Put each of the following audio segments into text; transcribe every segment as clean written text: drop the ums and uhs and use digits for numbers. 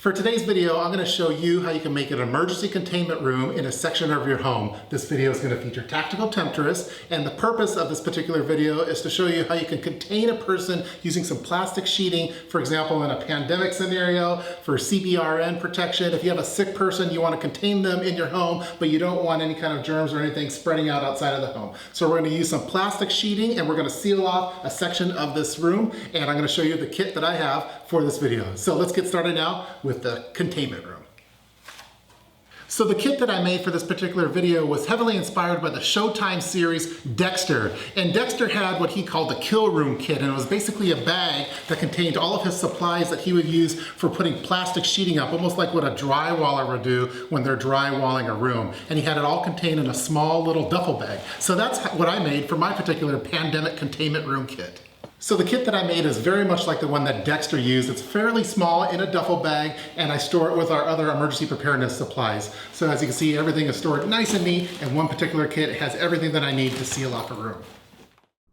For today's video, I'm going to show you how you can make an emergency containment room in a section of your home. This video is going to feature tactical temptress, and the purpose of this particular video is to show you how you can contain a person using some plastic sheeting, for example, in a pandemic scenario, for CBRN protection. If you have a sick person, you want to contain them in your home, but you don't want any kind of germs or anything spreading out outside of the home. So we're going to use some plastic sheeting, and we're going to seal off a section of this room, and I'm going to show you the kit that I have for this video. So let's get started now with the containment room. So the kit that I made for this particular video was heavily inspired by the Showtime series Dexter. And Dexter had what he called the kill room kit, and it was basically a bag that contained all of his supplies that he would use for putting plastic sheeting up, almost like what a drywaller would do when they're drywalling a room. And he had it all contained in a small little duffel bag. So that's what I made for my particular pandemic containment room kit. So the kit that I made is very much like the one that Dexter used. It's fairly small in a duffel bag, and I store it with our other emergency preparedness supplies. So as you can see, everything is stored nice and neat, and one particular kit has everything that I need to seal off a room.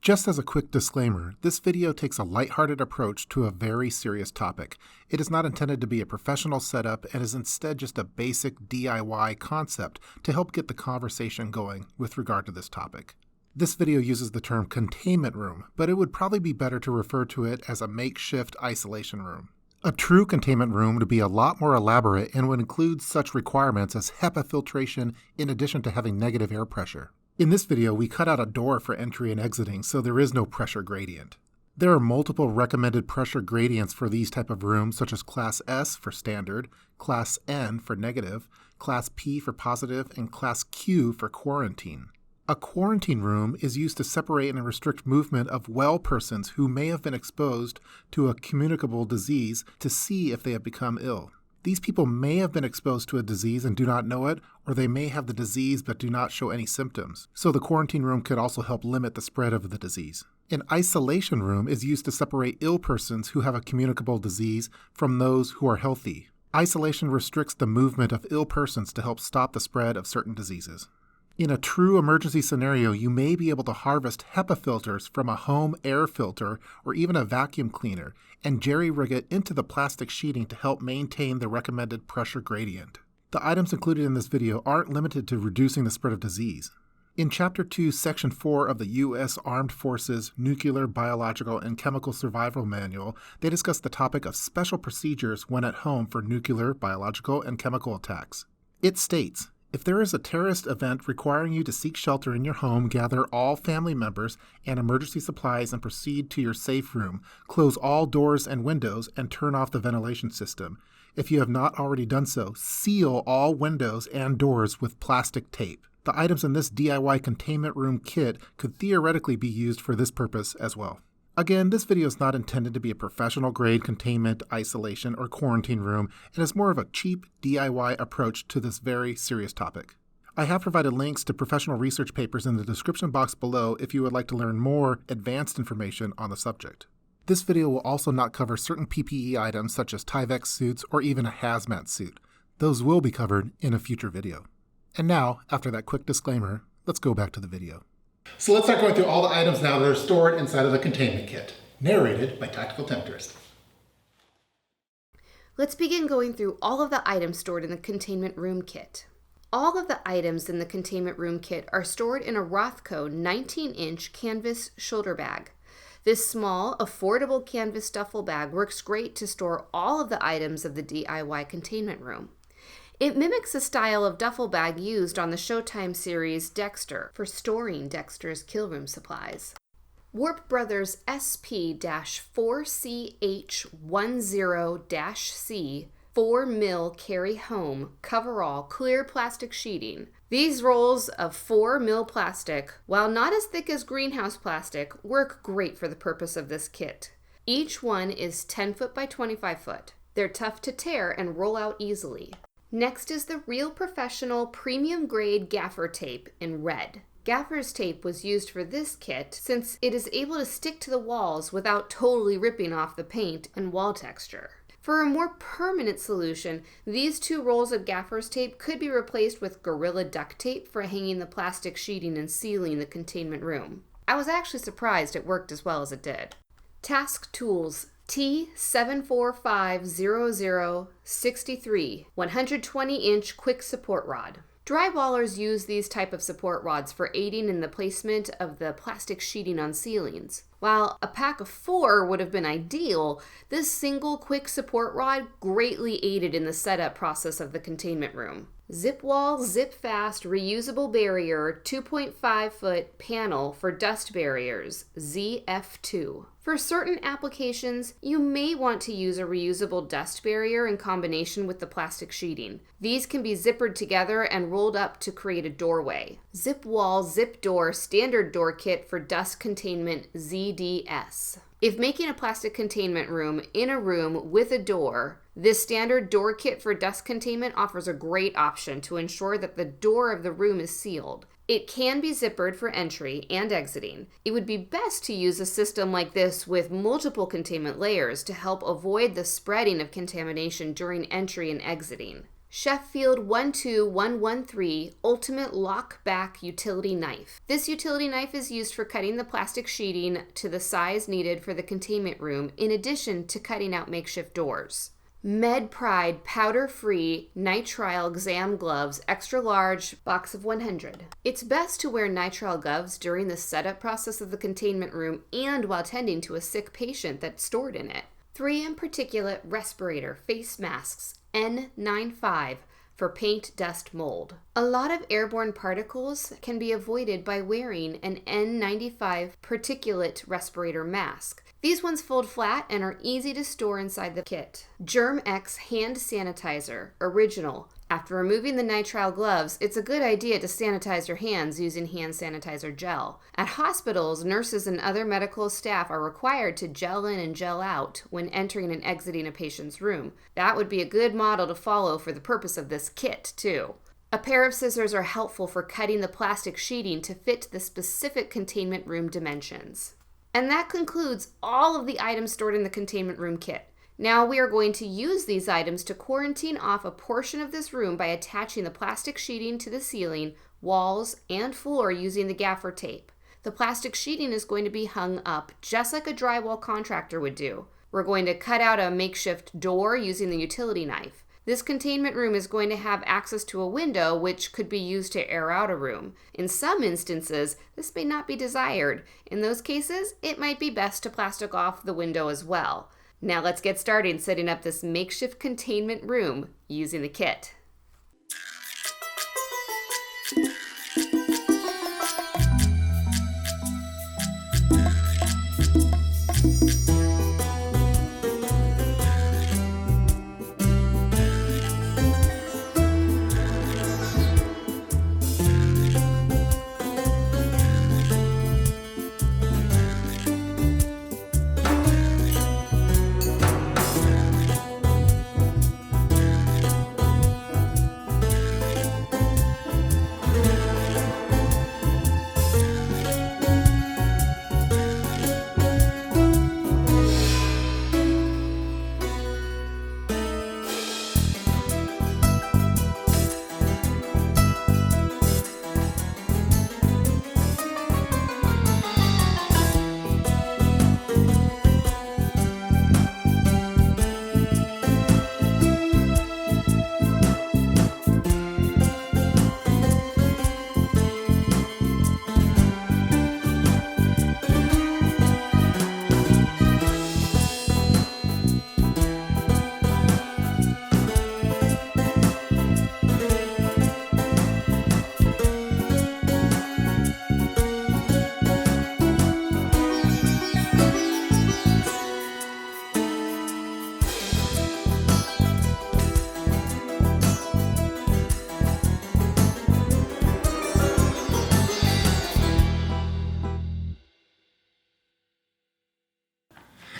Just as a quick disclaimer, this video takes a lighthearted approach to a very serious topic. It is not intended to be a professional setup and is instead just a basic DIY concept to help get the conversation going with regard to this topic. This video uses the term containment room, but it would probably be better to refer to it as a makeshift isolation room. A true containment room would be a lot more elaborate and would include such requirements as HEPA filtration in addition to having negative air pressure. In this video, we cut out a door for entry and exiting, so there is no pressure gradient. There are multiple recommended pressure gradients for these type of rooms, such as Class S for standard, Class N for negative, Class P for positive, and Class Q for quarantine. A quarantine room is used to separate and restrict movement of well persons who may have been exposed to a communicable disease to see if they have become ill. These people may have been exposed to a disease and do not know it, or they may have the disease but do not show any symptoms. So the quarantine room could also help limit the spread of the disease. An isolation room is used to separate ill persons who have a communicable disease from those who are healthy. Isolation restricts the movement of ill persons to help stop the spread of certain diseases. In a true emergency scenario, you may be able to harvest HEPA filters from a home air filter or even a vacuum cleaner and jerry-rig it into the plastic sheeting to help maintain the recommended pressure gradient. The items included in this video aren't limited to reducing the spread of disease. In Chapter 2, Section 4 of the U.S. Armed Forces Nuclear, Biological, and Chemical Survival Manual, they discuss the topic of special procedures when at home for nuclear, biological, and chemical attacks. It states, if there is a terrorist event requiring you to seek shelter in your home, gather all family members and emergency supplies and proceed to your safe room. Close all doors and windows and turn off the ventilation system. If you have not already done so, seal all windows and doors with plastic tape. The items in this DIY containment room kit could theoretically be used for this purpose as well. Again, this video is not intended to be a professional grade containment, isolation, or quarantine room, and is more of a cheap DIY approach to this very serious topic. I have provided links to professional research papers in the description box below if you would like to learn more advanced information on the subject. This video will also not cover certain PPE items such as Tyvek suits or even a hazmat suit. Those will be covered in a future video. And now, after that quick disclaimer, let's go back to the video. So let's start going through all the items now that are stored inside of the containment kit, narrated by Tactical Temptress. Let's begin going through all of the items stored in the containment room kit. All of the items in the containment room kit are stored in a Rothco 19-inch canvas shoulder bag. This small, affordable canvas duffel bag works great to store all of the items of the DIY containment room. It mimics the style of duffel bag used on the Showtime series Dexter for storing Dexter's kill room supplies. Warp Brothers SP-4CH10-C 4mm carry home coverall clear plastic sheeting. These rolls of 4mm plastic, while not as thick as greenhouse plastic, work great for the purpose of this kit. Each one is 10 foot by 25 foot. They're tough to tear and roll out easily. Next is the Real Professional Premium Grade Gaffer Tape in red. Gaffer's tape was used for this kit since it is able to stick to the walls without totally ripping off the paint and wall texture. For a more permanent solution, these two rolls of gaffer's tape could be replaced with Gorilla Duct Tape for hanging the plastic sheeting and sealing the containment room. I was actually surprised it worked as well as it did. Task Tools T7450063 120-inch quick support rod. Drywallers use these type of support rods for aiding in the placement of the plastic sheeting on ceilings. While a pack of 4 would have been ideal, this single quick support rod greatly aided in the setup process of the containment room. Zip wall, zip fast, reusable barrier, 2.5-foot panel for dust barriers, ZF2. For certain applications, you may want to use a reusable dust barrier in combination with the plastic sheeting. These can be zippered together and rolled up to create a doorway. Zip wall, zip door, standard door kit for dust containment, ZDS. If making a plastic containment room in a room with a door, this standard door kit for dust containment offers a great option to ensure that the door of the room is sealed. It can be zippered for entry and exiting. It would be best to use a system like this with multiple containment layers to help avoid the spreading of contamination during entry and exiting. Sheffield 12113 Ultimate Lock Back Utility Knife. This utility knife is used for cutting the plastic sheeting to the size needed for the containment room, in addition to cutting out makeshift doors. MedPride powder-free nitrile exam gloves, extra large, box of 100. It's best to wear nitrile gloves during the setup process of the containment room and while tending to a sick patient that's stored in it. 3M particulate respirator face masks, N95 for paint, dust, mold. A lot of airborne particles can be avoided by wearing an N95 particulate respirator mask. These ones fold flat and are easy to store inside the kit. Germ-X hand sanitizer, original. After removing the nitrile gloves, it's a good idea to sanitize your hands using hand sanitizer gel. At hospitals, nurses and other medical staff are required to gel in and gel out when entering and exiting a patient's room. That would be a good model to follow for the purpose of this kit, too. A pair of scissors are helpful for cutting the plastic sheeting to fit the specific containment room dimensions. And that concludes all of the items stored in the containment room kit. Now we are going to use these items to quarantine off a portion of this room by attaching the plastic sheeting to the ceiling, walls, and floor using the gaffer tape. The plastic sheeting is going to be hung up just like a drywall contractor would do. We're going to cut out a makeshift door using the utility knife. This containment room is going to have access to a window which could be used to air out a room. In some instances, this may not be desired. In those cases, it might be best to plastic off the window as well. Now let's get started setting up this makeshift containment room using the kit.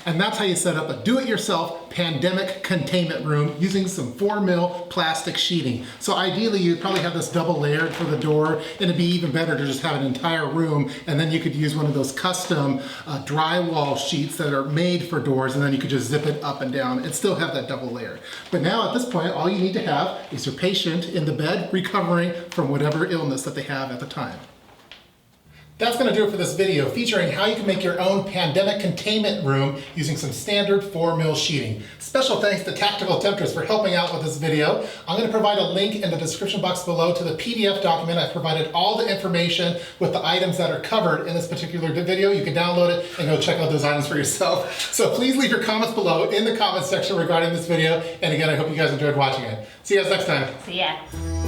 And that's how you set up a do-it-yourself pandemic containment room using some 4mm plastic sheeting. So ideally you'd probably have this double layered for the door, and it'd be even better to just have an entire room, and then you could use one of those custom drywall sheets that are made for doors, and then you could just zip it up and down and still have that double layer. But now at this point, all you need to have is your patient in the bed recovering from whatever illness that they have at the time. That's going to do it for this video featuring how you can make your own pandemic containment room using some standard 4mm sheeting. Special thanks to Tactical Temptress for helping out with this video. I'm going to provide a link in the description box below to the PDF document. I've provided all the information with the items that are covered in this particular video. You can download it and go check out those items for yourself. So please leave your comments below in the comments section regarding this video. And again, I hope you guys enjoyed watching it. See you guys next time. See ya.